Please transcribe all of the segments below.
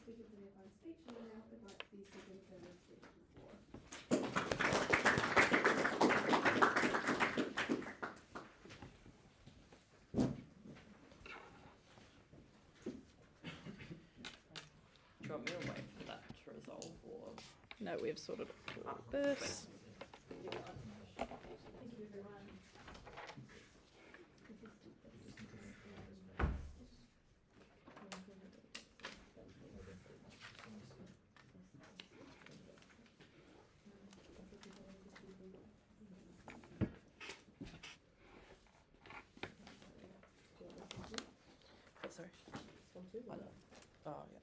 speakers for their final speech, and I now invite the superintendent to the floor. Do you want me to wait for that to resolve, or? No, we've sorted all of this. Thank you, everyone. Oh, sorry. I know. Oh, yeah.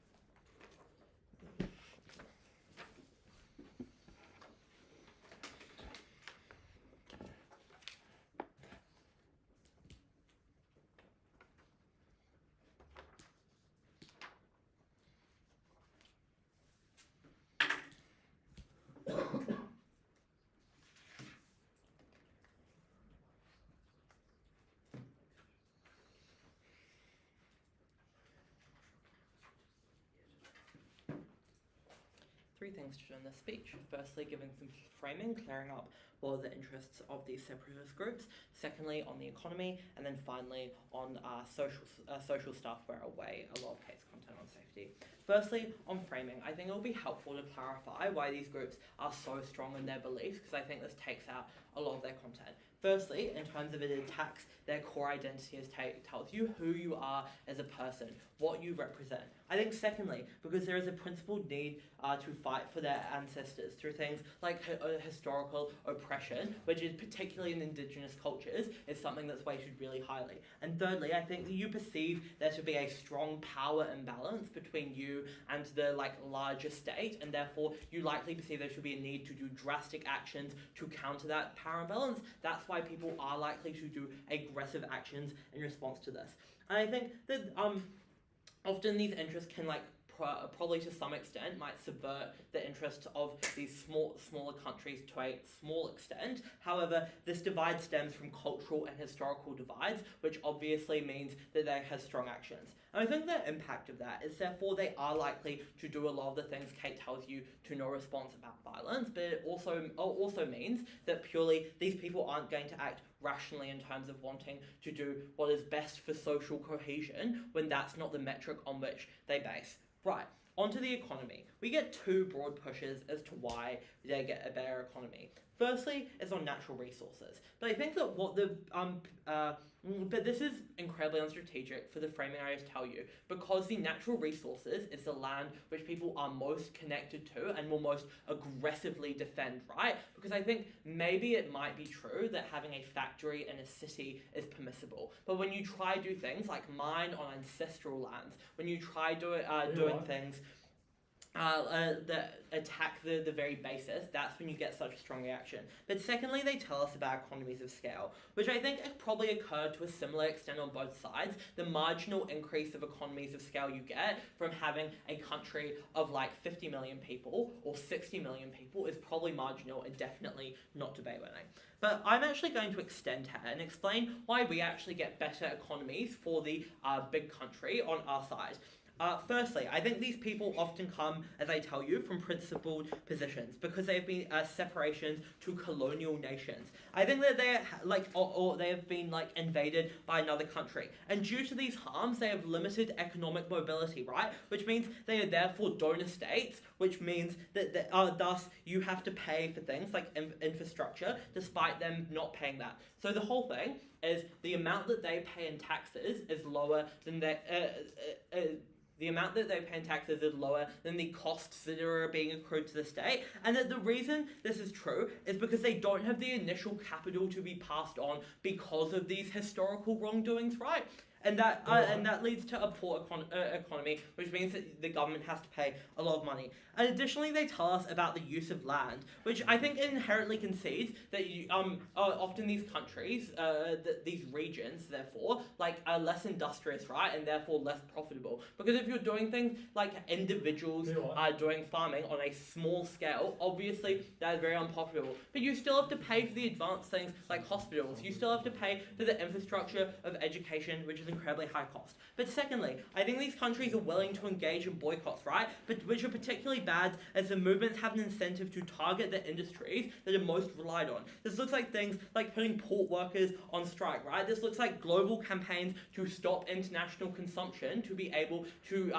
Three things to do in this speech. Firstly, giving some framing, clearing up what are the interests of these separatist groups. Secondly, on the economy, and then finally on social stuff where I weigh a lot of case content on safety. Firstly, on framing, I think it will be helpful to clarify why these groups are so strong in their beliefs, because I think this takes out a lot of their content. Firstly, in terms of it attacks their core identity, as tells you who you are as a person, what you represent. I think secondly, because there is a principled need to fight for their ancestors through things like historical oppression, which is particularly in Indigenous cultures, is something that's weighted really highly. And thirdly, I think that you perceive there to be a strong power imbalance between you and the larger state, and therefore you likely perceive there should be a need to do drastic actions to counter that power imbalance. That's why people are likely to do aggressive actions in response to this. And I think that often these interests can probably to some extent might subvert the interests of these smaller countries to a small extent. However, this divide stems from cultural and historical divides, which obviously means that they have strong actions. And I think the impact of that is therefore they are likely to do a lot of the things Kate tells you to no response about violence, but it also means that purely these people aren't going to act rationally in terms of wanting to do what is best for social cohesion when that's not the metric on which they base. Right, onto the economy. We get two broad pushes as to why they get a better economy. Firstly, is on natural resources. But I think that but this is incredibly unstrategic for the framing I just tell you, because the natural resources is the land which people are most connected to and will most aggressively defend, right? Because I think maybe it might be true that having a factory in a city is permissible, but when you try do things like mine on ancestral lands, when you try doing things that attack the very basis, that's when you get such strong reaction. But secondly, they tell us about economies of scale, which I think probably occurred to a similar extent on both sides. The marginal increase of economies of scale you get from having a country of 50 million people or 60 million people is probably marginal and definitely not debate winning. But I'm actually going to extend here and explain why we actually get better economies for the big country on our side. Firstly, I think these people often come, as I tell you, from principled positions because they have been separations to colonial nations. I think that they or they have been invaded by another country, and due to these harms, they have limited economic mobility, right? Which means they are therefore donor states, which means that thus you have to pay for things like infrastructure, despite them not paying that. So the whole thing is the amount that they pay in taxes is lower than the amount that they pay in taxes is lower than the costs that are being accrued to the state, and that the reason this is true is because they don't have the initial capital to be passed on because of these historical wrongdoings, right? And that leads to a poor economy, which means that the government has to pay a lot of money. And additionally, they tell us about the use of land, which I think inherently concedes that often these countries, these regions, therefore, are less industrious, right, and therefore less profitable. Because if you're doing things like individuals are doing farming on a small scale, obviously that is very unprofitable. But you still have to pay for the advanced things like hospitals. You still have to pay for the infrastructure of education, which is of incredibly high cost. But secondly, I think these countries are willing to engage in boycotts, right? But which are particularly bad as the movements have an incentive to target the industries that are most relied on. This looks like things like putting port workers on strike, right? This looks like global campaigns to stop international consumption to be able to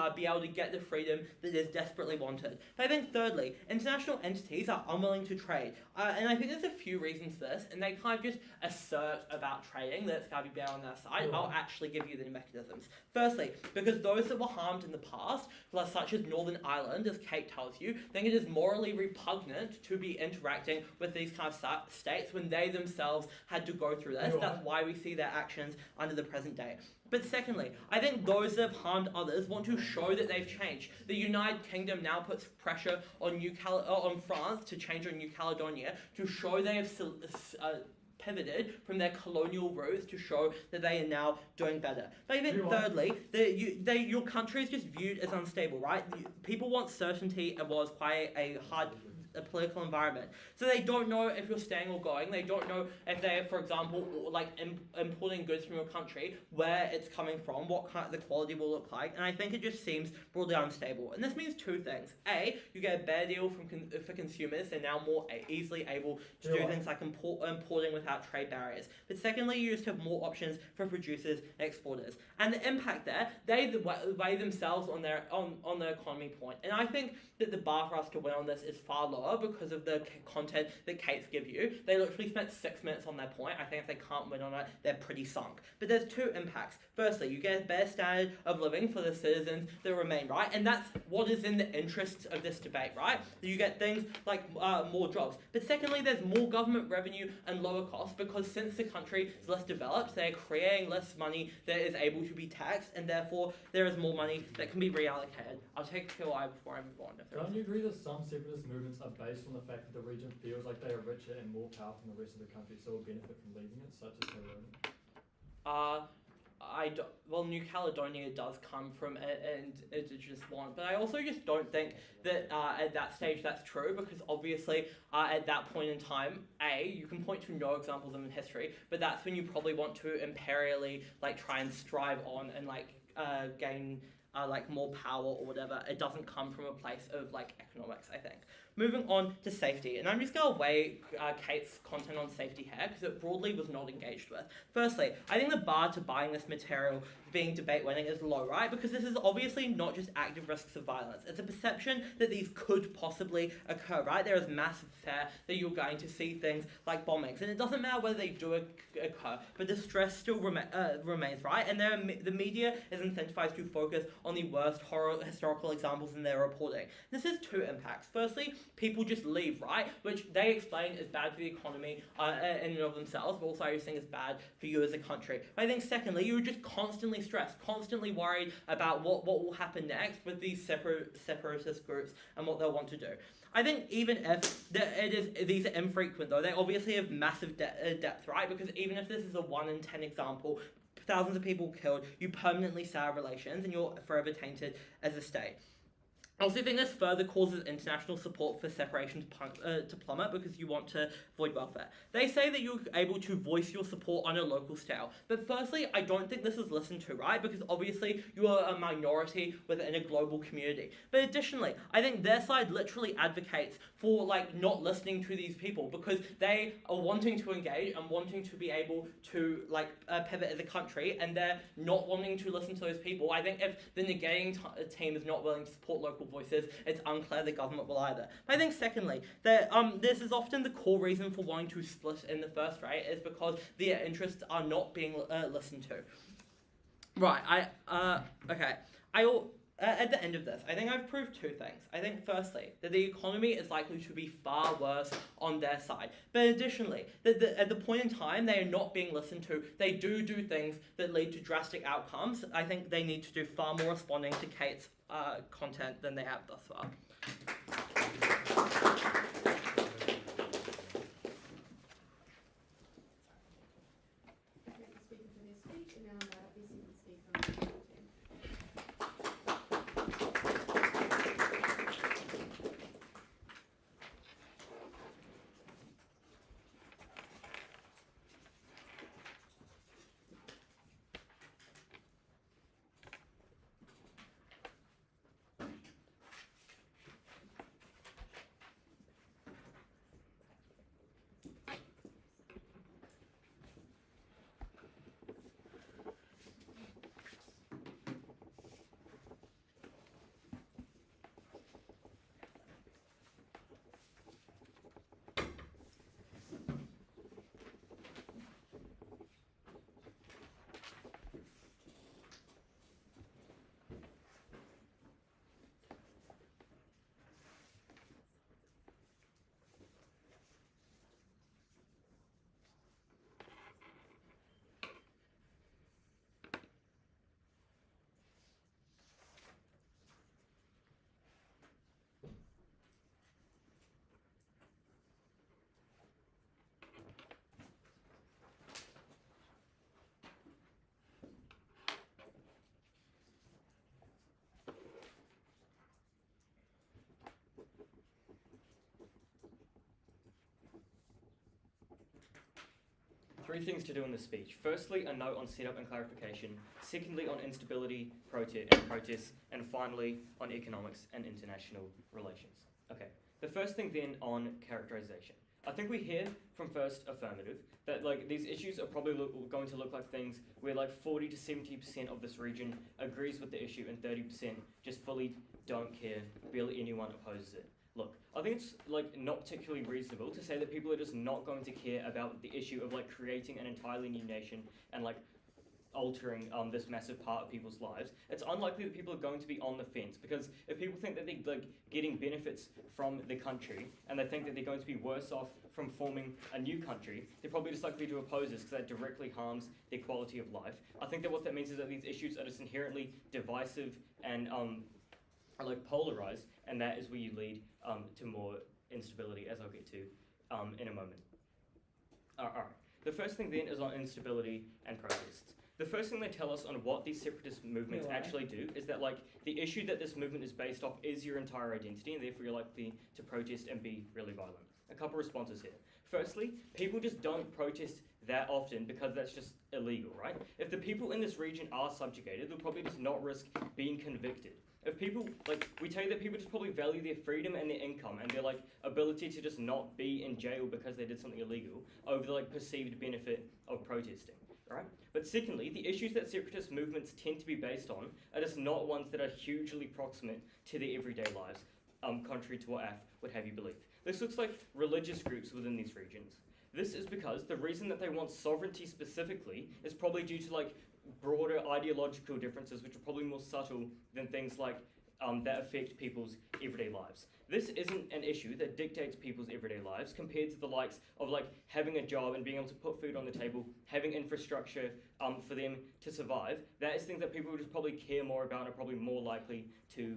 get the freedom that is desperately wanted. But I think thirdly, international entities are unwilling to trade. And I think there's a few reasons for this, and they kind of just assert about trading that it's got to be better on their side. I'll actually give you the mechanisms. Firstly, because those that were harmed in the past, such as Northern Ireland, as Kate tells you, think it is morally repugnant to be interacting with these kind of states when they themselves had to go through this. That's why we see their actions under the present day. But secondly, I think those that have harmed others want to show that they've changed. The United Kingdom now puts pressure on on France to change on New Caledonia to show they have pivoted from their colonial roots to show that they are now doing better. But I think thirdly, your country is just viewed as unstable, right? People want certainty and was quite a hard political environment. So they don't know if you're staying or going. They don't know if they're, for example, like importing goods from your country, where it's coming from, what kind of the quality will look like. And I think it just seems broadly unstable. And this means two things. A, you get a better deal for consumers. They're now more easily able to do things like importing without trade barriers. But secondly, you just have more options for producers and exporters. And the impact there, they weigh themselves on their economy point. And I think that the bar for us to win on this is far lower because of the content that Kate's give you. They literally spent 6 minutes on their point. I think if they can't win on it, they're pretty sunk. But there's two impacts. Firstly, you get a better standard of living for the citizens that remain, right? And that's what is in the interests of this debate, right? You get things like more jobs. But secondly, there's more government revenue and lower costs because since the country is less developed, they're creating less money that is able to be taxed, and therefore there is more money that can be reallocated. I'll take a QI before I move on. Don't you agree that some separatist movements are based on the fact that the region feels like they are richer and more powerful than the rest of the country, so will benefit from leaving it, such as Caledonia? Well, New Caledonia does come from an indigenous one, but I also just don't think that at that stage that's true, because obviously at that point in time, you can point to no examples of in history, but that's when you probably want to imperially try and strive on and gain more power or whatever. It doesn't come from a place of economics, I think. Moving on to safety, and I'm just going to weigh Kate's content on safety here because it broadly was not engaged with. Firstly, I think the bar to buying this material being debate winning is low, right? Because this is obviously not just active risks of violence. It's a perception that these could possibly occur, right? There is massive fear that you're going to see things like bombings, and it doesn't matter whether they do occur, but the stress still remains, right? And the media is incentivized to focus on the worst historical examples in their reporting. This has two impacts. Firstly, people just leave, right? Which they explain is bad for the economy in and of themselves, but also I just think is bad for you as a country. But I think secondly, you're just constantly stressed, constantly worried about what will happen next with these separatist groups and what they'll want to do. I think even if these are infrequent though, they obviously have massive depth, right? Because even if this is a 1 in 10 example, thousands of people killed, you permanently sour relations and you're forever tainted as a state. I also think this further causes international support for separation to plummet because you want to avoid welfare. They say that you're able to voice your support on a local scale. But firstly, I don't think this is listened to, right? Because obviously you are a minority within a global community. But additionally, I think their side literally advocates for not listening to these people because they are wanting to engage and wanting to be able to pivot as a country, and they're not wanting to listen to those people. I think if the Negating team is not willing to support local voices, it's unclear the government will either. But I think secondly, that this is often the core reason for wanting to split in the first rate is because their interests are not being listened to. Right, at the end of this, I think I've proved two things. I think firstly, that the economy is likely to be far worse on their side. But additionally, that at the point in time, they are not being listened to. They do things that lead to drastic outcomes. I think they need to do far more responding to Kate's content than they have thus far. Thank the speaker for their speech, and now the second speaker. 3 things to do in this speech. Firstly, a note on setup and clarification. Secondly, on instability and protests. And finally, on economics and international relations. Okay, the first thing then on characterization. I think we hear from first affirmative that like these issues are probably going to look like things where like 40 to 70% of this region agrees with the issue and 30% just fully don't care, barely anyone opposes it. Look, I think it's like not particularly reasonable to say that people are just not going to care about the issue of like creating an entirely new nation and like altering this massive part of people's lives. It's unlikely that people are going to be on the fence, because if people think that they're like getting benefits from the country and they think that they're going to be worse off from forming a new country, they're probably just likely to oppose this because that directly harms their quality of life. I think that what that means is that these issues are just inherently divisive and are like polarized, and that is where you lead to more instability, as I'll get to in a moment. Alright, the first thing then is on instability and protests. The first thing they tell us on what these separatist movements actually do is that like the issue that this movement is based off is your entire identity, and therefore you're likely to protest and be really violent. A couple responses here. Firstly, people just don't protest that often because that's just illegal, right? If the people in this region are subjugated, they'll probably just not risk being convicted. If people, like, we tell you that people just probably value their freedom and their income and their, like, ability to just not be in jail because they did something illegal over the, like, perceived benefit of protesting, right? But secondly, the issues that separatist movements tend to be based on are just not ones that are hugely proximate to their everyday lives, contrary to what AF would have you believe. This looks like religious groups within these regions. This is because the reason that they want sovereignty specifically is probably due to, like, broader ideological differences, which are probably more subtle than things like that affect people's everyday lives. This isn't an issue that dictates people's everyday lives compared to the likes of like having a job and being able to put food on the table, having infrastructure for them to survive. That is things that people would just probably care more about and are probably more likely to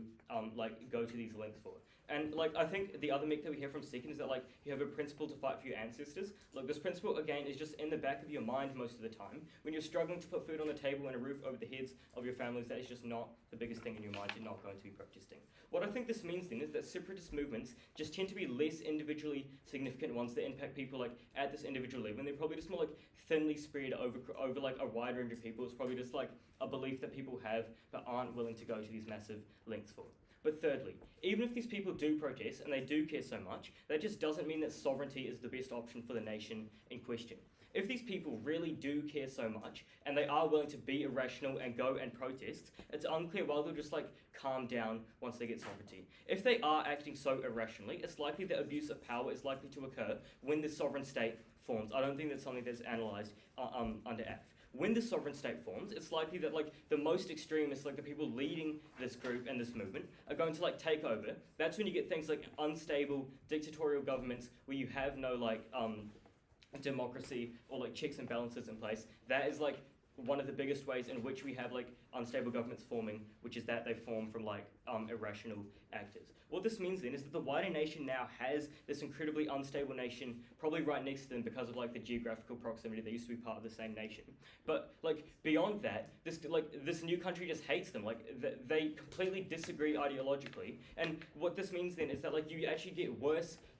like go to these links for. And like I think the other myth that we hear from second is that like you have a principle to fight for your ancestors. Look, this principle again is just in the back of your mind most of the time. When you're struggling to put food on the table and a roof over the heads of your families, that is just not the biggest thing in your mind. You're not going to be protesting. What I think this means then is that separatist movements just tend to be less individually significant ones that impact people like at this individual level, and they're probably just more like thinly spread over like a wide range of people. It's probably just like a belief that people have but aren't willing to go to these massive lengths for. But thirdly, even if these people do protest and they do care so much, that just doesn't mean that sovereignty is the best option for the nation in question. If these people really do care so much and they are willing to be irrational and go and protest, it's unclear why they'll just like calm down once they get sovereignty. If they are acting so irrationally, it's likely that abuse of power is likely to occur when the sovereign state forms. I don't think that's something that's analysed under F. When the sovereign state forms, it's likely that like the most extremists, like the people leading this group and this movement, are going to like take over. That's when you get things like unstable dictatorial governments where you have no like democracy or like checks and balances in place. That is like one of the biggest ways in which we have like unstable governments forming, which is that they form from like irrational actors. What this means then is that the wider nation now has this incredibly unstable nation probably right next to them because of like the geographical proximity. They used to be part of the same nation. But like beyond that, this new country just hates them. Like they completely disagree ideologically. And what this means then is that like you actually get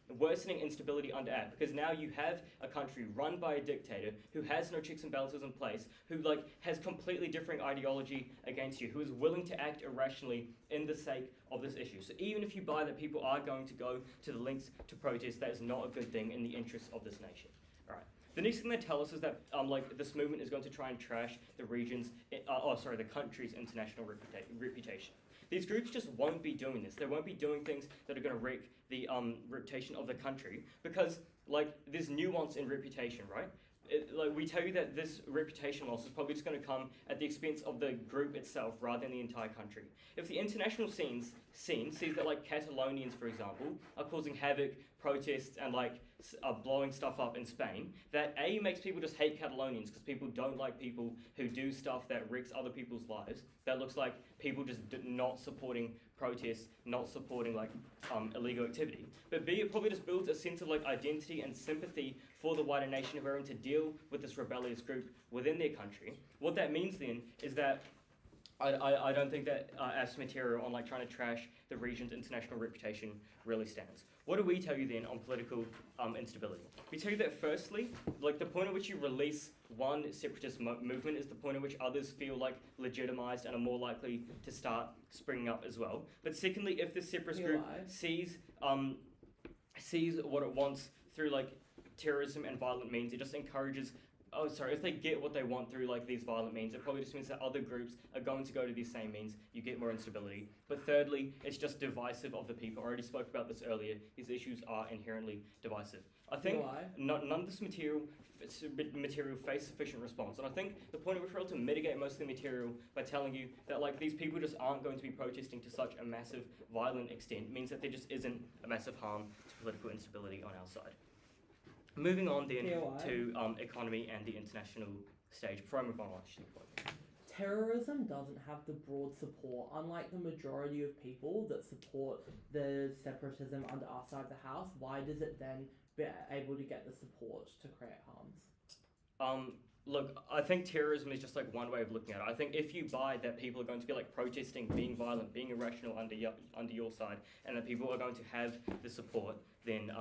worsening instability under AF, because now you have a country run by a dictator who has no checks and balances in place, who like has completely different ideology against you, who is willing to act irrationally in the sake of this issue. So even if you buy that people are going to go to the lengths to protest, that is not a good thing in the interests of this nation. All right. The next thing they tell us is that like this movement is going to try and trash the the country's international reputation. These groups just won't be doing this. They won't be doing things that are going to wreck the reputation of the country, because like there's nuance in reputation, right? Like we tell you that this reputation loss is probably just going to come at the expense of the group itself rather than the entire country. If the international scene sees that like Catalonians, for example, are causing havoc, protests, and like blowing stuff up in Spain, that A, makes people just hate Catalonians because people don't like people who do stuff that wrecks other people's lives. That looks like people just not supporting protests, not supporting like illegal activity. But B, it probably just builds a sense of like identity and sympathy for the wider nation who are having to deal with this rebellious group within their country. What that means then is that I don't think that AF's material on like trying to trash the region's international reputation really stands. What do we tell you then on political instability? We tell you that firstly, like the point at which you release one separatist movement is the point at which others feel like legitimized and are more likely to start springing up as well. But secondly, if the separatist group sees what it wants through like terrorism and violent means, it just encourages. If they get what they want through like these violent means, it probably just means that other groups are going to go to these same means. You get more instability. But thirdly, it's just divisive of the people. I already spoke about this earlier. These issues are inherently divisive. I think none of this material face sufficient response. And I think the point at which we're able to mitigate most of the material by telling you that like these people just aren't going to be protesting to such a massive violent extent means that there just isn't a massive harm to political instability on our side. Moving on then to economy and the international stage. Before I move on, terrorism doesn't have the broad support, unlike the majority of people that support the separatism under our side of the house. Why does it then be able to get the support to create harms? Look, I think terrorism is just like one way of looking at it. I think if you buy that people are going to be like protesting, being violent, being irrational under your side, and that people are going to have the support, then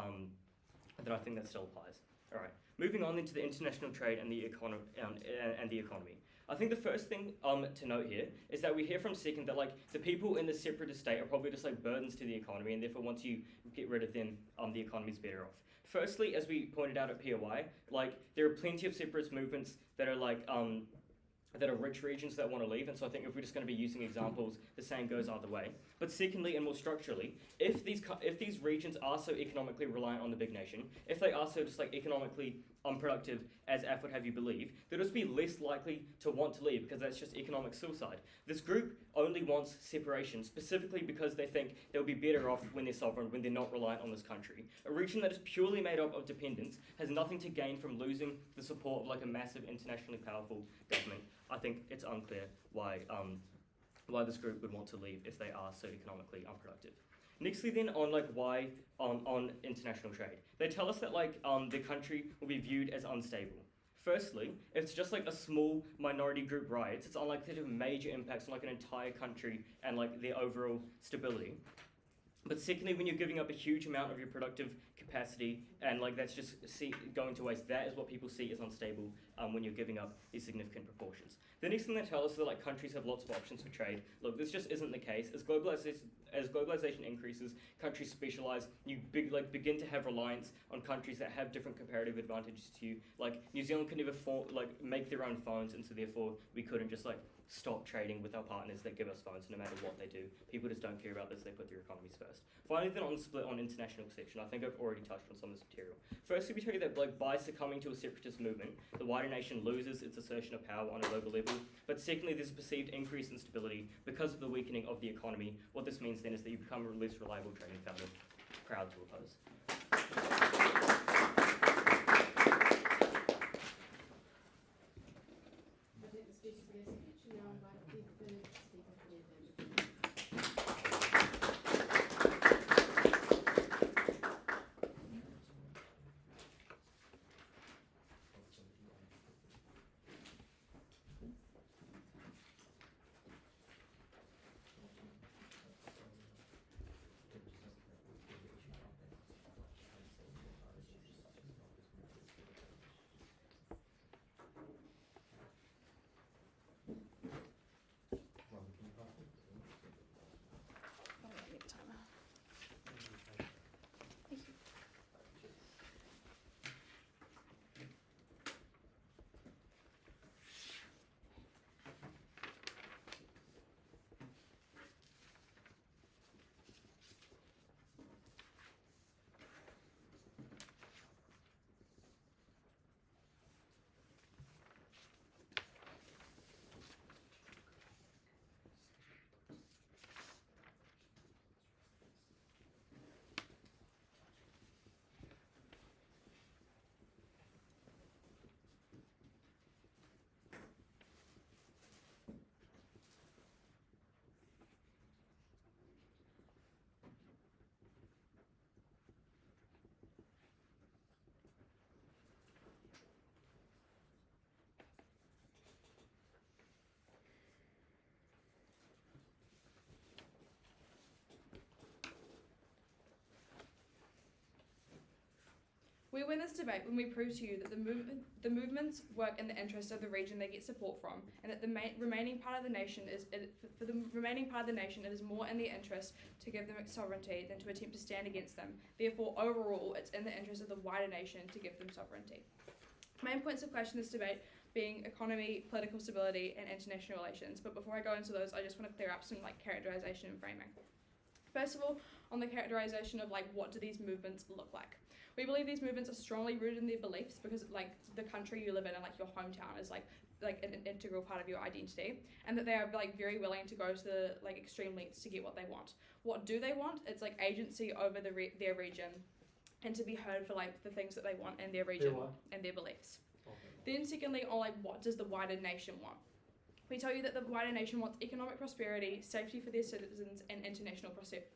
I think that still applies. All right. Moving on into the international trade and the economy. I think the first thing to note here is that we hear from Second that like the people in the separatist state are probably just like burdens to the economy, and therefore once you get rid of them, the economy's better off. Firstly, as we pointed out at POI, like there are plenty of separatist movements that are like that are rich regions that want to leave, and so I think if we're just going to be using examples, the same goes either way. But secondly, and more structurally, if these regions are so economically reliant on the big nation, if they are so just like economically unproductive as AF would have you believe, they'll just be less likely to want to leave because that's just economic suicide. This group only wants separation, specifically because they think they'll be better off when they're sovereign, when they're not reliant on this country. A region that is purely made up of dependence has nothing to gain from losing the support of like a massive internationally powerful government. I think it's unclear why this group would want to leave if they are so economically unproductive. Nextly then on like why on international trade. They tell us that like the country will be viewed as unstable. Firstly, if it's just like a small minority group riots, it's unlikely to have major impacts on like an entire country and like their overall stability. But secondly, when you're giving up a huge amount of your productive capacity and like that's just going to waste, that is what people see as unstable when you're giving up these significant proportions. The next thing they tell us is that like countries have lots of options for trade. Look, this just isn't the case. As globalization increases, countries specialize. You begin to have reliance on countries that have different comparative advantages to you. Like New Zealand could never make their own phones, and so therefore we couldn't just like stop trading with our partners that give us phones no matter what they do. People just don't care about this, they put their economies first. Finally then on the split on international perception, I think I've already touched on some of this material. Firstly, we tell you that like by succumbing to a separatist movement, the wider nation loses its assertion of power on a global level. But secondly, there's a perceived increase in stability because of the weakening of the economy. What this means then is that you become a less reliable trading partner, proud to oppose. I think the speech will be a speech, and now I invite the third speaker for the agenda. We win this debate when we prove to you that the movements work in the interest of the region they get support from, and that the remaining part of the nation for the remaining part of the nation, it is more in their interest to give them sovereignty than to attempt to stand against them. Therefore, overall, it's in the interest of the wider nation to give them sovereignty. Main points of question in this debate being economy, political stability, and international relations. But before I go into those, I just want to clear up some characterization and framing. First of all, on the characterization of what do these movements look like? We believe these movements are strongly rooted in their beliefs because the country you live in and your hometown is like an integral part of your identity, and that they are very willing to go to the extreme lengths to get what they want. What do they want? It's agency over their region, and to be heard for the things that they want in their region and their beliefs. Then secondly, on what does the wider nation want? We tell you that the wider nation wants economic prosperity, safety for their citizens, and international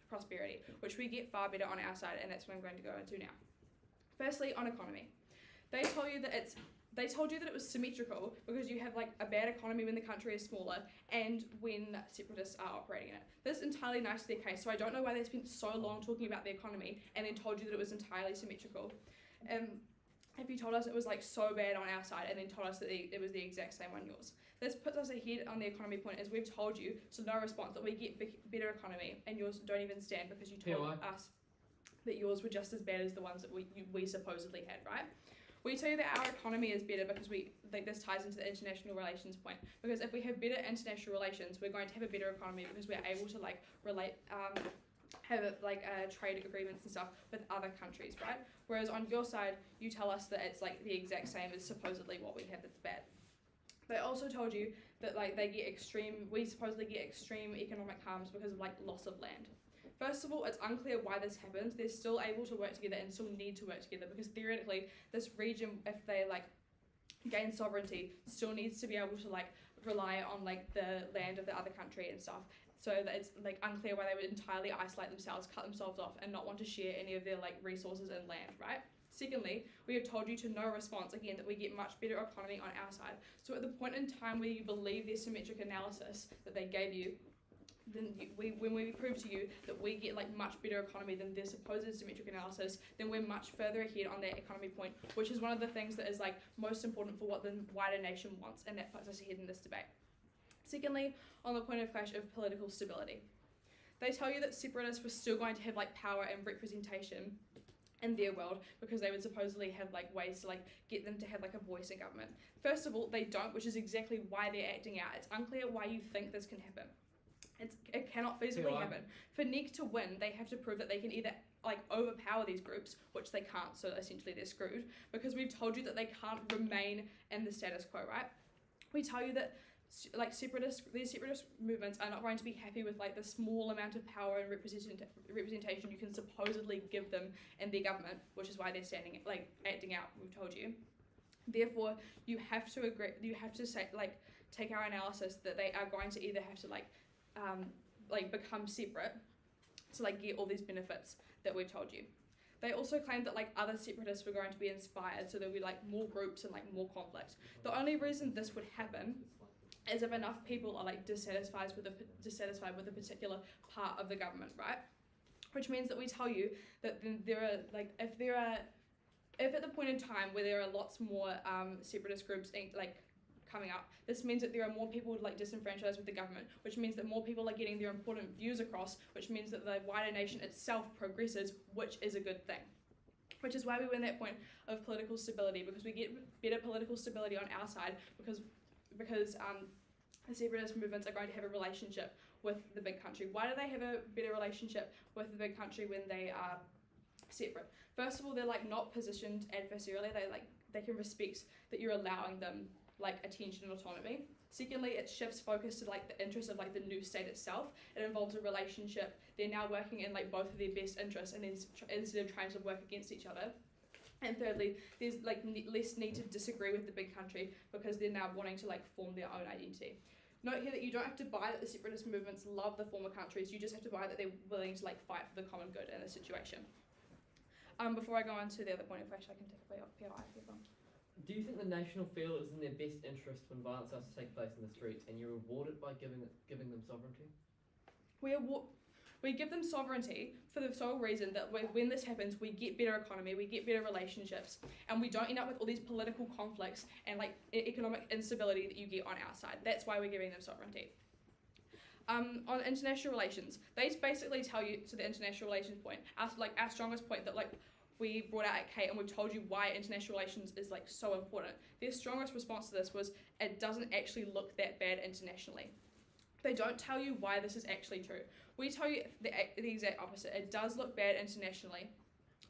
prosperity, which we get far better on our side, and that's what I'm going to go into now. Firstly, on economy. They told you that it was symmetrical because you have a bad economy when the country is smaller and when separatists are operating in it. This is entirely nice to their case, so I don't know why they spent so long talking about the economy and then told you that it was entirely symmetrical. If you told us it was so bad on our side and then told us that it was the exact same on yours. This puts us ahead on the economy point, as we've told you, so no response, that we get better economy and yours don't even stand because you told us that yours were just as bad as the ones that we supposedly had, right? We tell you that our economy is better because this ties into the international relations point. Because if we have better international relations, we're going to have a better economy because we're able to relate, have trade agreements and stuff with other countries, right? Whereas on your side, you tell us that it's the exact same as supposedly what we have that's bad. They also told you that we supposedly get extreme economic harms because of loss of land. First of all, it's unclear why this happens. They're still able to work together and still need to work together because theoretically, this region, if they gain sovereignty, still needs to be able to rely on the land of the other country and stuff. So that it's unclear why they would entirely isolate themselves, cut themselves off, and not want to share any of their resources and land, right? Secondly, we have told you to no response again that we get much better economy on our side. So at the point in time where you believe their symmetric analysis that they gave you, then when we prove to you that we get much better economy than their supposed symmetric analysis, then we're much further ahead on that economy point, which is one of the things that is most important for what the wider nation wants, and that puts us ahead in this debate. Secondly, on the point of clash of political stability, they tell you that separatists were still going to have power and representation in their world because they would supposedly have ways to get them to have a voice in government. First of all, they don't, which is exactly why they're acting out. It's unclear why you think this can happen. It cannot feasibly happen. For NEG to win, they have to prove that they can either overpower these groups, which they can't, so essentially they're screwed, because we've told you that they can't remain in the status quo, right? We tell you that these separatist movements are not going to be happy with the small amount of power and representation you can supposedly give them in their government, which is why they're acting out, we've told you. Therefore, you have to agree, you have to say, take our analysis that they are going to either have to become separate to get all these benefits that we've told you. They also claimed that other separatists were going to be inspired, so there'll be more groups and more conflict. The only reason this would happen is if enough people are dissatisfied with a particular part of the government, right? Which means that we tell you that there are if at the point in time where there are lots more separatist groups coming up, this means that there are more people disenfranchised with the government, which means that more people are getting their important views across, which means that the wider nation itself progresses, which is a good thing. Which is why we win that point of political stability, because we get better political stability on our side because the separatist movements are going to have a relationship with the big country. Why do they have a better relationship with the big country when they are separate? First of all, they're not positioned adversarially. They can respect that you're allowing them attention and autonomy. Secondly, it shifts focus to the interest of the new state itself. It involves a relationship. They're now working in both of their best interests, and then instead of trying to work against each other. And thirdly, there's less need to disagree with the big country because they're now wanting to form their own identity. Note here that you don't have to buy that the separatist movements love the former countries. You just have to buy that they're willing to fight for the common good in a situation. Before I go on to the other point of clash, I can take a play off POI if you want. Do you think the national feel it is in their best interest when violence starts to take place in the streets, and you're rewarded by giving them sovereignty? We We give them sovereignty for the sole reason that when this happens, we get better economy, we get better relationships, and we don't end up with all these political conflicts and like economic instability that you get on our side. That's why we're giving them sovereignty. On international relations, they basically tell you, to the international relations point, our strongest point that like we brought out at Kate, and we've told you why international relations is like so important. Their strongest response to this was it doesn't actually look that bad internationally. They don't tell you why this is actually true. We tell you the exact opposite. It does look bad internationally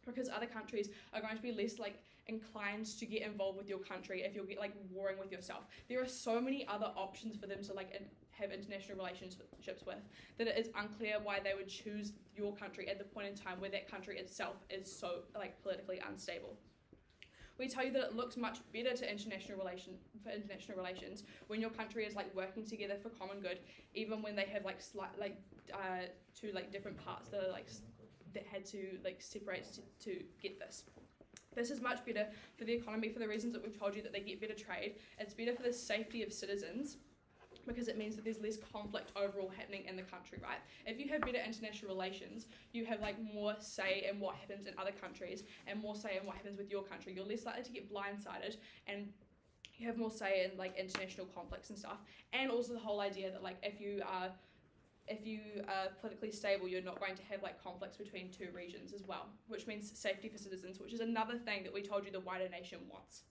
because other countries are going to be less like inclined to get involved with your country if you'll get like warring with yourself. There are so many other options for them to like have international relationships with that it is unclear why they would choose your country at the point in time where that country itself is so like politically unstable. We tell you that it looks much better to international relations when your country is like working together for common good, even when they have like two like different parts that are like that had to like separate to get this. This is much better for the economy for the reasons that we've told you, that they get better trade. It's better for the safety of citizens, because it means that there's less conflict overall happening in the country, right? If you have better international relations, you have like more say in what happens in other countries and more say in what happens with your country. You're less likely to get blindsided, and you have more say in like international conflicts and stuff. And also the whole idea that like if you are politically stable, you're not going to have like conflicts between two regions as well, which means safety for citizens, which is another thing that we told you the wider nation wants.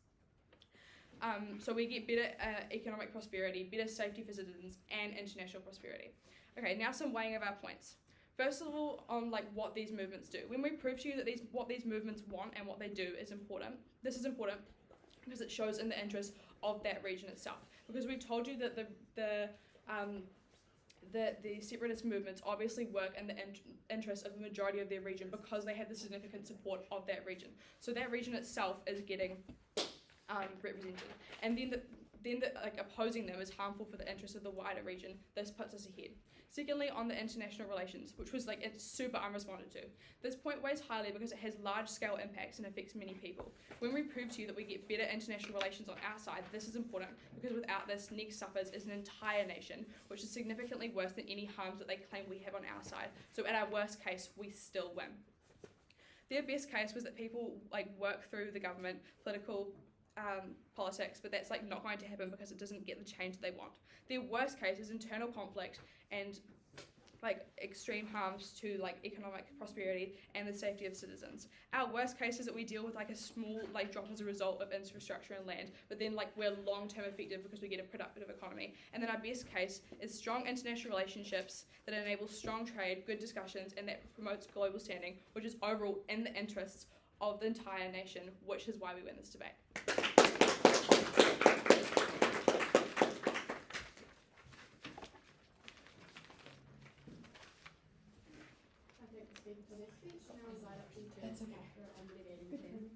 So we get better economic prosperity, better safety for citizens, and international prosperity. Okay, now some weighing of our points. First of all, on like what these movements do. When we prove to you that what these movements want and what they do is important, this is important because it shows in the interest of that region itself. Because we've told you that the separatist movements obviously work in the interest of the majority of their region because they have the significant support of that region. So that region itself is getting represented, and then like opposing them is harmful for the interests of the wider region. This puts us ahead. Secondly, on the international relations, which was like it's super unresponded to. This point weighs highly because it has large scale impacts and affects many people. When we prove to you that we get better international relations on our side, this is important because without this, next suffers is an entire nation, which is significantly worse than any harms that they claim we have on our side. So at our worst case, we still win. Their best case was that people like work through the government, politics, but that's like not going to happen because it doesn't get the change that they want. Their worst case is internal conflict and like extreme harms to like economic prosperity and the safety of citizens. Our worst case is that we deal with like a small like drop as a result of infrastructure and land, but then like we're long-term effective because we get a productive economy. And then our best case is strong international relationships that enable strong trade, good discussions, and that promotes global standing, which is overall in the interests of the entire nation, which is why we win this debate. I think the speaker for this piece now invite up to That's okay. on negating 10.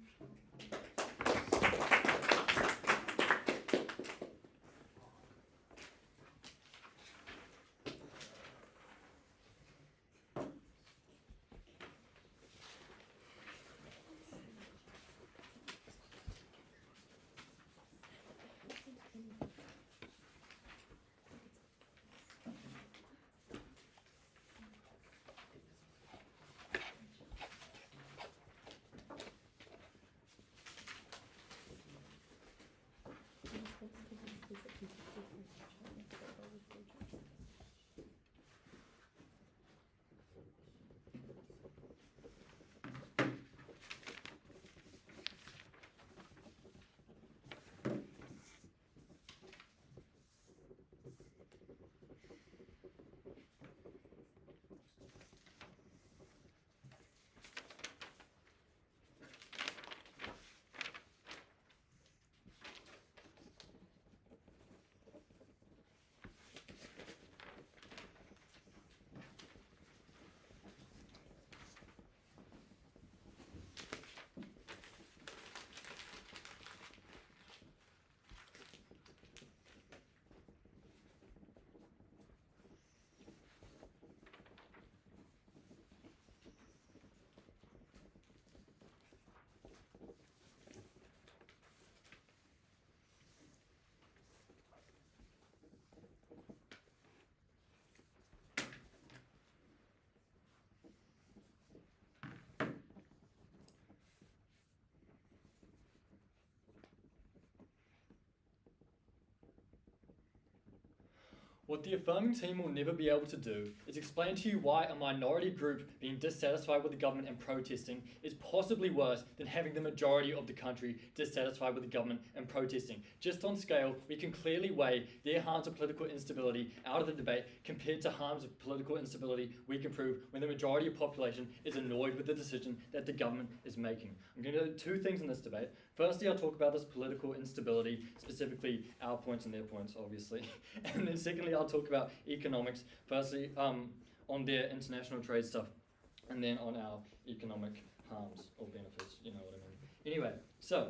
What the Affirming team will never be able to do is explain to you why a minority group being dissatisfied with the government and protesting is possibly worse than having the majority of the country dissatisfied with the government and protesting. Just on scale, we can clearly weigh their harms of political instability out of the debate compared to harms of political instability we can prove when the majority of population is annoyed with the decision that the government is making. I'm going to do two things in this debate. Firstly, I'll talk about this political instability, specifically our points and their points, obviously. And then secondly, I'll talk about economics, firstly on their international trade stuff, and then on our economic harms or benefits, you know what I mean. Anyway, so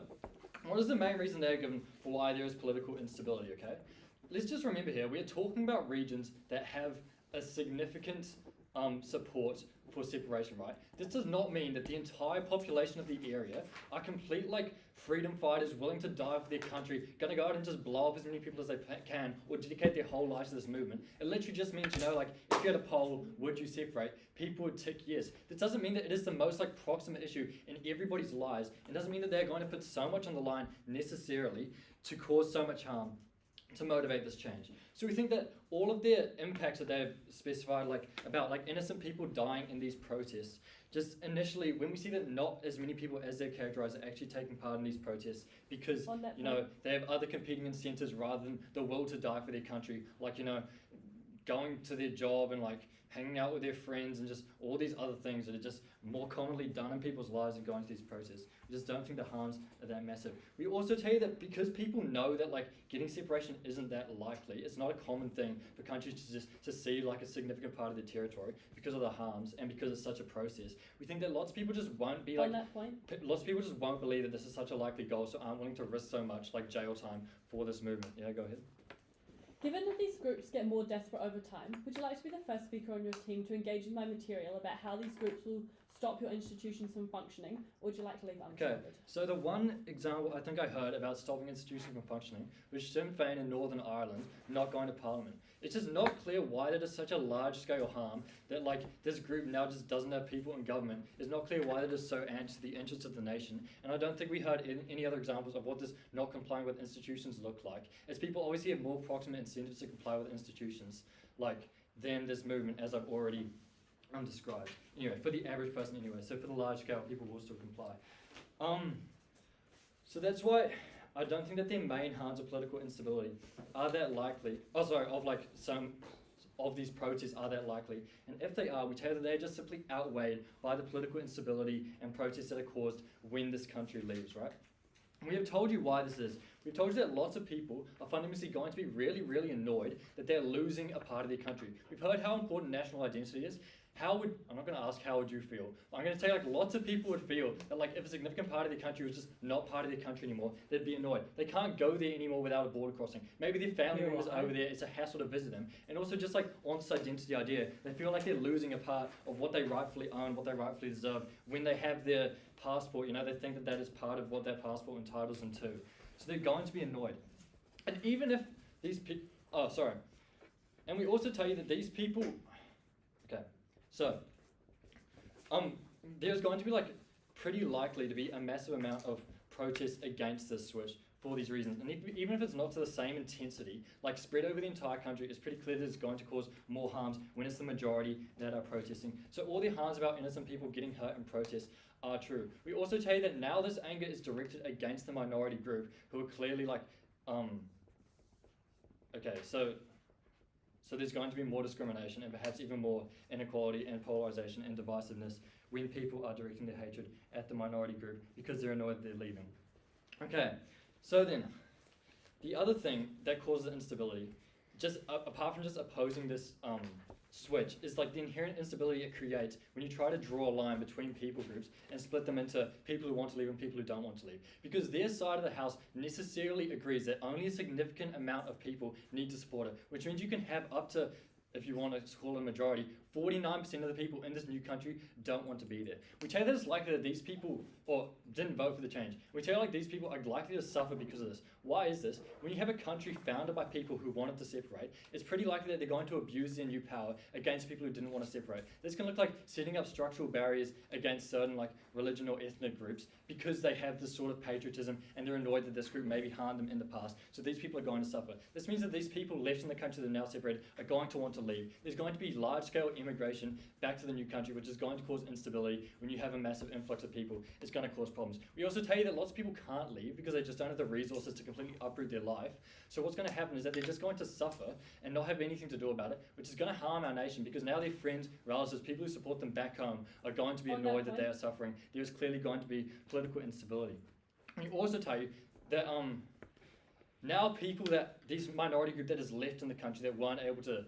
what is the main reason they're given for why there is political instability, okay? Let's just remember here, we're talking about regions that have a significant support for separation, right? This does not mean that the entire population of the area are complete freedom fighters willing to die for their country, gonna go out and just blow up as many people as they can or dedicate their whole lives to this movement. It literally just means, if you had a poll, would you separate? People would tick yes. This doesn't mean that it is the most proximate issue in everybody's lives. It doesn't mean that they're going to put so much on the line necessarily to cause so much harm to motivate this change. So we think that all of their impacts that they've specified, about innocent people dying in these protests, just initially, when we see that not as many people as they're characterized are actually taking part in these protests because, they have other competing incentives rather than the will to die for their country, going to their job and hanging out with their friends and just all these other things that are just more commonly done in people's lives than going to these protests. We just don't think the harms are that massive. We also tell you that because people know that getting separation isn't that likely, it's not a common thing for countries to see a significant part of their territory because of the harms and because it's such a process. We think that lots of people just won't be On that point, lots of people just won't believe that this is such a likely goal, so aren't willing to risk so much jail time for this movement. Yeah, go ahead. Given that these groups get more desperate over time, would you like to be the first speaker on your team to engage in my material about how these groups will stop your institutions from functioning, or would you like to leave it unfolded? Okay, so the one example I think I heard about stopping institutions from functioning was Sinn Féin in Northern Ireland not going to Parliament. It's just not clear why that is such a large-scale harm that this group now just doesn't have people in government. It's not clear why that is so anti to the interests of the nation, and I don't think we heard any other examples of what this not complying with institutions look like, as people obviously have more proximate incentives to comply with institutions than this movement, as I've already described. Anyway, for the average person anyway, so for the large scale, people will still comply. So that's why I don't think that their main harms of political instability are that likely. Some of these protests are that likely. And if they are, we tell you that they're just simply outweighed by the political instability and protests that are caused when this country leaves, right? And we have told you why this is. We've told you that lots of people are fundamentally going to be really, really annoyed that they're losing a part of their country. We've heard how important national identity is. I'm not going to ask how would you feel. I'm going to say lots of people would feel that if a significant part of their country was just not part of their country anymore, they'd be annoyed. They can't go there anymore without a border crossing. Maybe their family members over there, it's a hassle to visit them. And also just on this identity idea, they feel like they're losing a part of what they rightfully own, what they rightfully deserve. When they have their passport, they think that that is part of what their passport entitles them to. So they're going to be annoyed. And even if these people, and we also tell you that these people, so, there's going to be pretty likely to be a massive amount of protests against this switch for these reasons. And even if it's not to the same intensity, spread over the entire country, it's pretty clear that it's going to cause more harms when it's the majority that are protesting. So all the harms about innocent people getting hurt in protests are true. We also tell you that now this anger is directed against the minority group who are clearly So there's going to be more discrimination and perhaps even more inequality and polarization and divisiveness when people are directing their hatred at the minority group because they're annoyed they're leaving. Okay, so then, the other thing that causes instability, just apart from just opposing this switch, is the inherent instability it creates when you try to draw a line between people groups and split them into people who want to leave and people who don't want to leave. Because their side of the house necessarily agrees that only a significant amount of people need to support it, which means you can have up to, if you want to call it a majority, 49% of the people in this new country don't want to be there. We tell you that it's likely that these people, or didn't vote for the change. We tell you, like, these people are likely to suffer because of this. Why is this? When you have a country founded by people who wanted to separate, it's pretty likely that they're going to abuse their new power against people who didn't want to separate. This can look like setting up structural barriers against certain like religion or ethnic groups because they have this sort of patriotism and they're annoyed that this group maybe harmed them in the past. So these people are going to suffer. This means that these people left in the country that are now separated are going to want to leave. There's going to be large-scale immigration back to the new country, which is going to cause instability. When you have a massive influx of people, it's going to cause problems. We also tell you that lots of people can't leave because they just don't have the resources to completely uproot their life. So what's going to happen is that they're just going to suffer and not have anything to do about it, which is going to harm our nation because now their friends, relatives, people who support them back home are going to be annoyed that they are suffering. There's clearly going to be political instability. We also tell you that now people that, this minority group that is left in the country that weren't able to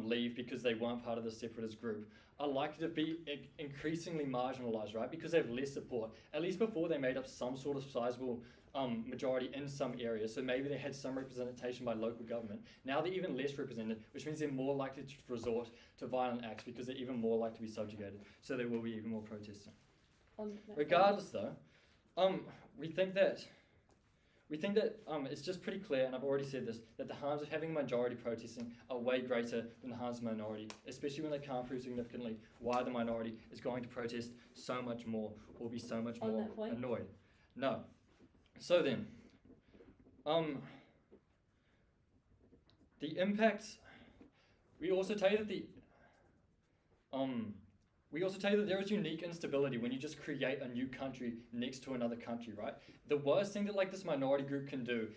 leave because they weren't part of the separatist group are likely to be increasingly marginalised, right? Because they have less support. At least before they made up some sort of sizable majority in some areas, so maybe they had some representation by local government. Now they're even less represented, which means they're more likely to resort to violent acts because they're even more likely to be subjugated. So there will be even more protesting. Regardless, though, we think that it's just pretty clear, and I've already said this, that the harms of having a majority protesting are way greater than the harms of the minority, especially when they can't prove significantly why the minority is going to protest so much more or be so much more annoyed. No. So then, the impacts, we also tell you that there is unique instability when you just create a new country next to another country, right? The worst thing that like this minority group can do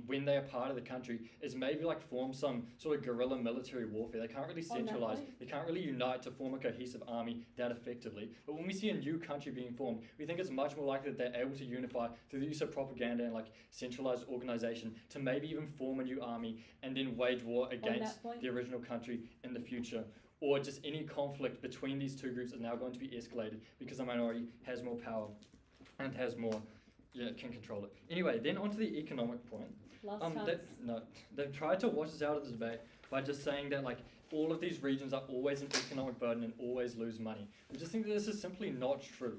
when they are part of the country is maybe like form some sort of guerrilla military warfare. They can't really centralize, they can't really unite to form a cohesive army that effectively. But when we see a new country being formed, we think it's much more likely that they're able to unify through the use of propaganda and like centralized organization to maybe even form a new army and then wage war against the original country in the future. Or just any conflict between these two groups is now going to be escalated because the minority has more power and has more, can control it. Anyway, then onto the economic point. They've tried to wash us out of the debate by just saying that like all of these regions are always an economic burden and always lose money. We just think that this is simply not true.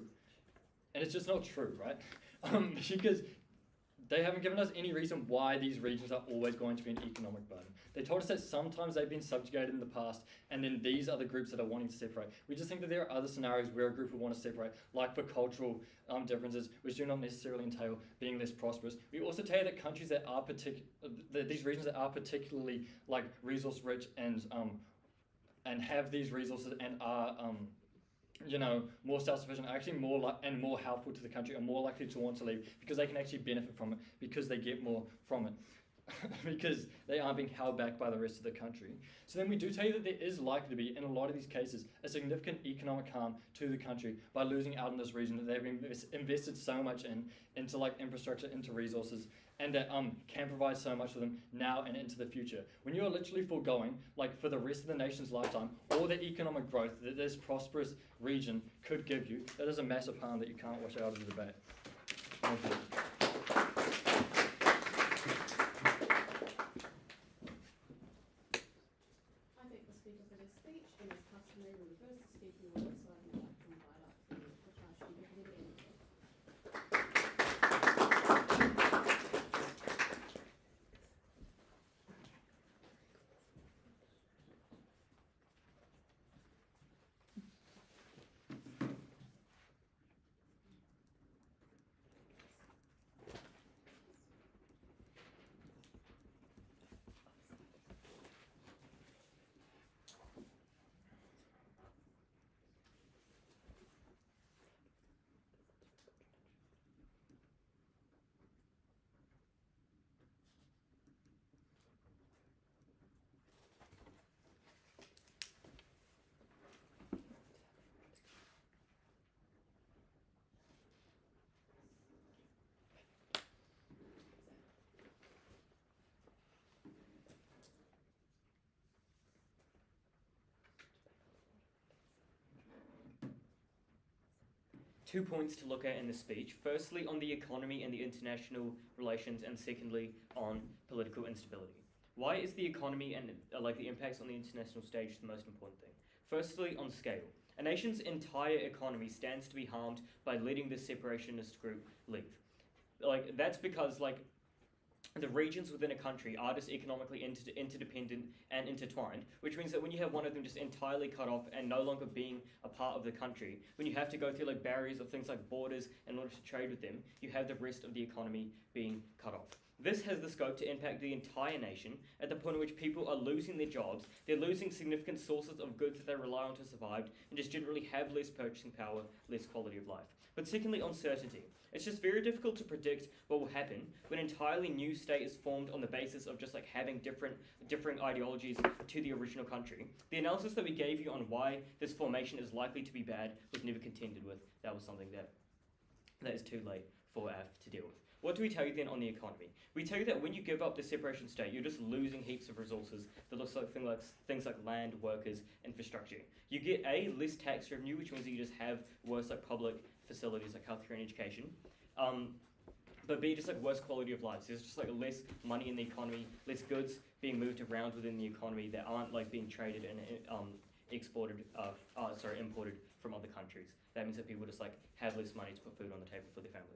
And it's just not true, right? Because they haven't given us any reason why these regions are always going to be an economic burden. They told us that sometimes they've been subjugated in the past, and then these are the groups that are wanting to separate. We just think that there are other scenarios where a group would want to separate, like for cultural differences, which do not necessarily entail being less prosperous. We also tell you that countries that are these regions that are particularly like resource rich and have these resources and are more self-sufficient, are actually more more helpful to the country, are more likely to want to leave because they can actually benefit from it because they get more from it. Because they aren't being held back by the rest of the country. So then we do tell you that there is likely to be, in a lot of these cases, a significant economic harm to the country by losing out in this region that they've invested so much into like infrastructure, into resources, and that can provide so much for them now and into the future. When you are literally foregoing, like for the rest of the nation's lifetime, all the economic growth that this prosperous region could give you, that is a massive harm that you can't wash out of the debate. Thank you. Two points to look at in the speech. Firstly, on the economy and the international relations, and secondly, on political instability. Why is the economy and the impacts on the international stage the most important thing? Firstly, on scale. A nation's entire economy stands to be harmed by letting this separationist group leave. Like, that's because, like, the regions within a country are just economically interdependent and intertwined, which means that when you have one of them just entirely cut off and no longer being a part of the country, when you have to go through like barriers of things like borders in order to trade with them, you have the rest of the economy being cut off. This has the scope to impact the entire nation at the point at which people are losing their jobs, they're losing significant sources of goods that they rely on to survive, and just generally have less purchasing power, less quality of life. But secondly, uncertainty. It's just very difficult to predict what will happen when an entirely new state is formed on the basis of just like having different ideologies to the original country. The analysis that we gave you on why this formation is likely to be bad was never contended with. That was something that is too late for AF to deal with. What do we tell you then on the economy? We tell you that when you give up the separation state, you're just losing heaps of resources that looks like things like land, workers, infrastructure. You get less tax revenue, which means that you just have worse like public facilities like healthcare and education. But B, just like worse quality of life. So there's just like less money in the economy, less goods being moved around within the economy that aren't like being traded and imported from other countries. That means that people just like have less money to put food on the table for their family.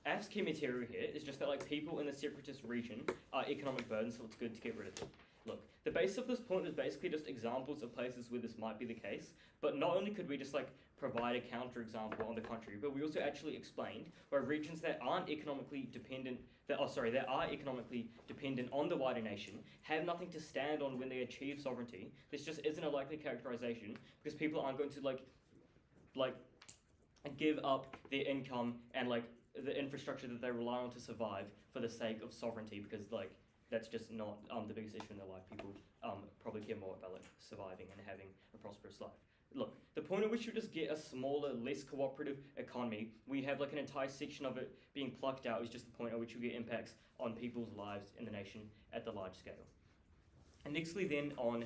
AF's key material here is just that like people in the separatist region are economic burdens, so it's good to get rid of them. Look, the base of this point is basically just examples of places where this might be the case, but not only could we just like provide a counterexample on the contrary, but we also actually explained why regions that aren't economically dependent, that are economically dependent on the wider nation, have nothing to stand on when they achieve sovereignty. This just isn't a likely characterization because people aren't going to like give up their income and like the infrastructure that they rely on to survive for the sake of sovereignty, because like that's just not the biggest issue in their life. People probably care more about like surviving and having a prosperous life. Look, the point at which you just get a smaller, less cooperative economy, we have like an entire section of it being plucked out, is just the point at which you get impacts on people's lives in the nation at the large scale. And nextly then on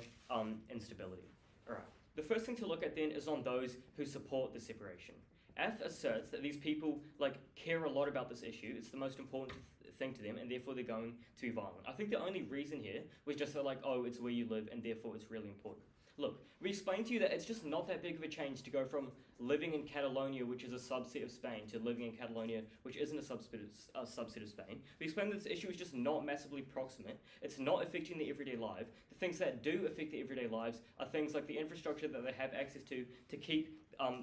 instability. Alright, the first thing to look at then is on those who support the separation. AF asserts that these people like care a lot about this issue, it's the most important thing to them, and therefore they're going to be violent. I think the only reason here was just that like, oh, it's where you live and therefore it's really important. Look, we explained to you that it's just not that big of a change to go from living in Catalonia, which is a subset of Spain, to living in Catalonia, which isn't a subset of Spain. We explained that this issue is just not massively proximate. It's not affecting their everyday life. The things that do affect their everyday lives are things like the infrastructure that they have access to keep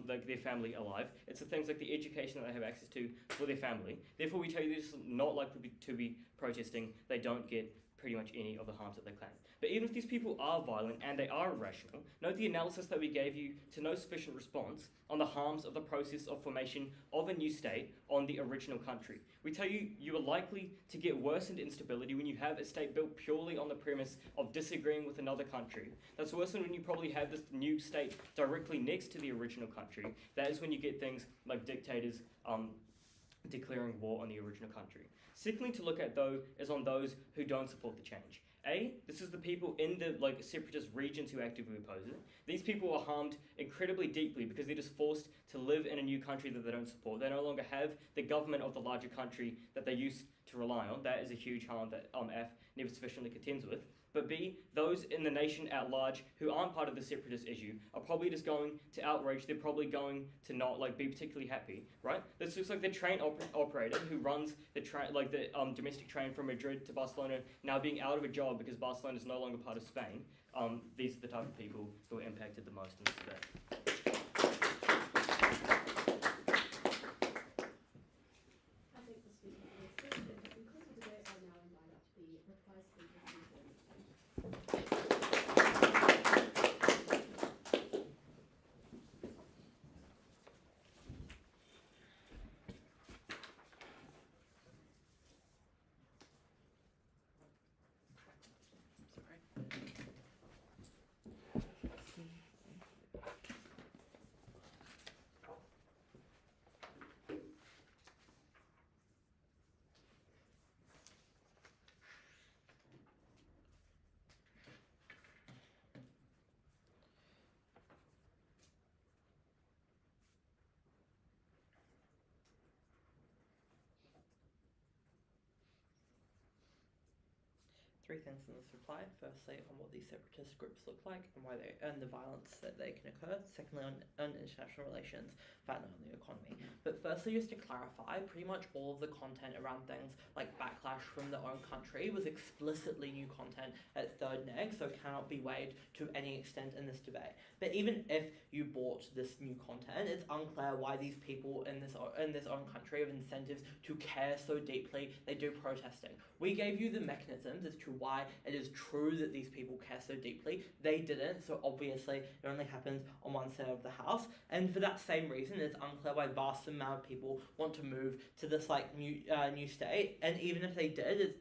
like their family alive. It's the things like the education that they have access to for their family. Therefore, we tell you they're just not likely to be protesting. They don't get pretty much any of the harms that they claim. But even if these people are violent and they are irrational, note the analysis that we gave you to no sufficient response on the harms of the process of formation of a new state on the original country. We tell you you are likely to get worsened instability when you have a state built purely on the premise of disagreeing with another country. That's worse than when you probably have this new state directly next to the original country. That is when you get things like dictators declaring war on the original country. Secondly, to look at though is on those who don't support the change. This is the people in the like separatist regions who actively oppose it. These people are harmed incredibly deeply because they're just forced to live in a new country that they don't support. They no longer have the government of the larger country that they used to rely on. That is a huge harm that F never sufficiently contends with. But B, those in the nation at large who aren't part of the separatist issue are probably just going to outrage. They're probably going to not like be particularly happy, right? This looks like the train operator who runs the train, like the domestic train from Madrid to Barcelona, now being out of a job because Barcelona is no longer part of Spain. These are the type of people who are impacted the most in this debate. I think the speaker is good, and because of the debate, I now invite up the reply speaker from the 3 things in this reply. Firstly, on what these separatist groups look like and why they and the violence that they can occur. Secondly, on international relations. Finally, on the economy. But firstly, just to clarify, pretty much all of the content around things like backlash from their own country was explicitly new content at third neg, so cannot be weighed to any extent in this debate. But even if you bought this new content, it's unclear why these people in this own country have incentives to care so deeply they do protesting. We gave you the mechanisms as to why it is true that these people care so deeply. They didn't, so obviously it only happens on one side of the house. And for that same reason, it's unclear why vast amount of people want to move to this like new state. And even if they did, it's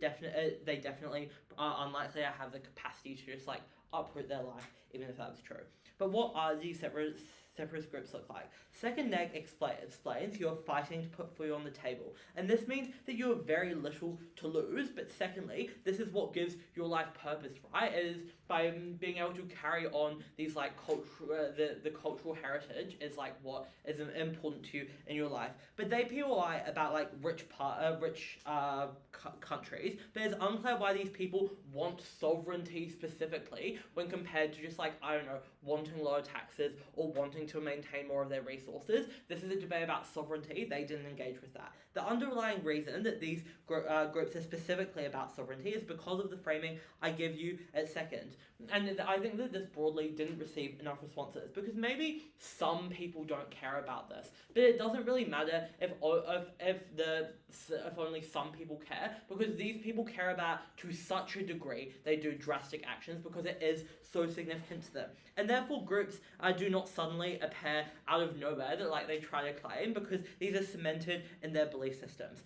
they definitely are unlikely to have the capacity to just like uproot their life, even if that's true. But what are these separatist groups look like? Second neg explains you're fighting to put food on the table, and this means that you have very little to lose. But secondly, this is what gives your life purpose, right? It is by being able to carry on these like the cultural heritage is like what is important to you in your life. But they lie about like rich countries, but it's unclear why these people want sovereignty specifically when compared to just like, I don't know, wanting lower taxes or wanting to maintain more of their resources. This is a debate about sovereignty. They didn't engage with that. The underlying reason that these groups are specifically about sovereignty is because of the framing I give you at second. And I think that this broadly didn't receive enough responses because maybe some people don't care about this, but it doesn't really matter if only some people care, because these people care about to such a degree they do drastic actions because it is so significant to them. And therefore groups do not suddenly appear out of nowhere that like they try to claim, because these are cemented in their belief systems.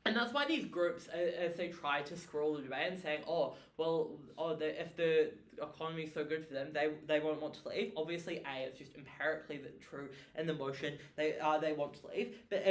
And that's why these groups, as they try to scroll the debate and saying, if the economy is so good for them, they won't want to leave. Obviously, it's just empirically true in the motion they want to leave. But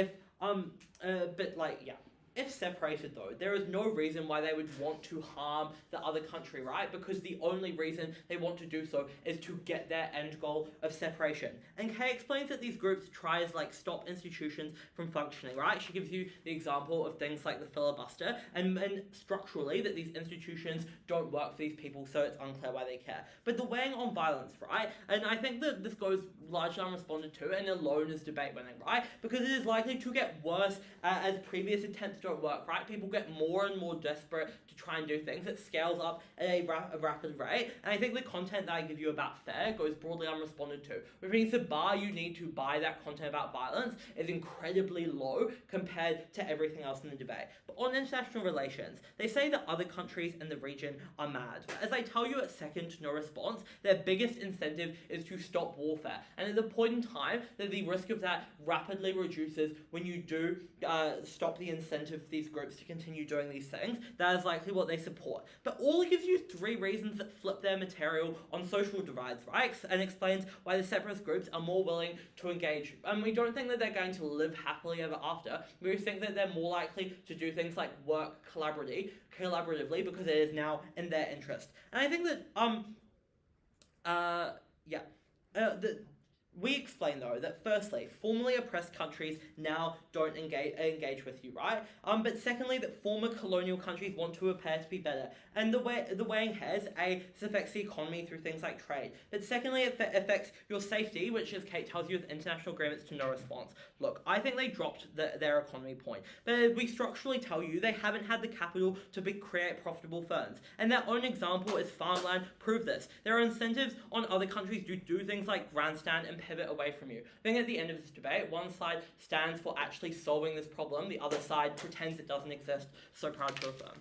if separated though, there is no reason why they would want to harm the other country, right? Because the only reason they want to do so is to get their end goal of separation. And Kay explains that these groups try to like stop institutions from functioning, right? She gives you the example of things like the filibuster and structurally that these institutions don't work for these people, so it's unclear why they care. But the weighing on violence, right? And I think that this goes largely unresponded to and alone is debate winning, right? Because it is likely to get worse as previous attempts don't work, right? People get more and more desperate to try and do things. It scales up at a rapid rate. And I think the content that I give you about FAIR goes broadly unresponded to, which means the bar you need to buy that content about violence is incredibly low compared to everything else in the debate. But on international relations, they say that other countries in the region are mad. But as I tell you at second, no response, their biggest incentive is to stop warfare. And at the point in time that the risk of that rapidly reduces when you do stop the incentive for these groups to continue doing these things, that is likely what they support. But all gives you 3 reasons that flip their material on social divides, right? And explains why the separatist groups are more willing to engage. And we don't think that they're going to live happily ever after. We think that they're more likely to do things like work collaboratively because it is now in their interest. And I think that we explain though that firstly, formerly oppressed countries now don't engage with you, right? But secondly, that former colonial countries want to appear to be better. And the weighing heads, this affects the economy through things like trade. But secondly, it affects your safety, which as Kate tells you with international agreements to no response. Look, I think they dropped their economy point. But we structurally tell you they haven't had the capital to create profitable firms. And their own example is farmland prove this. There are incentives on other countries to do things like grandstand and pivot away from you. I think at the end of this debate, one side stands for actually solving this problem, the other side pretends it doesn't exist. So proud to affirm.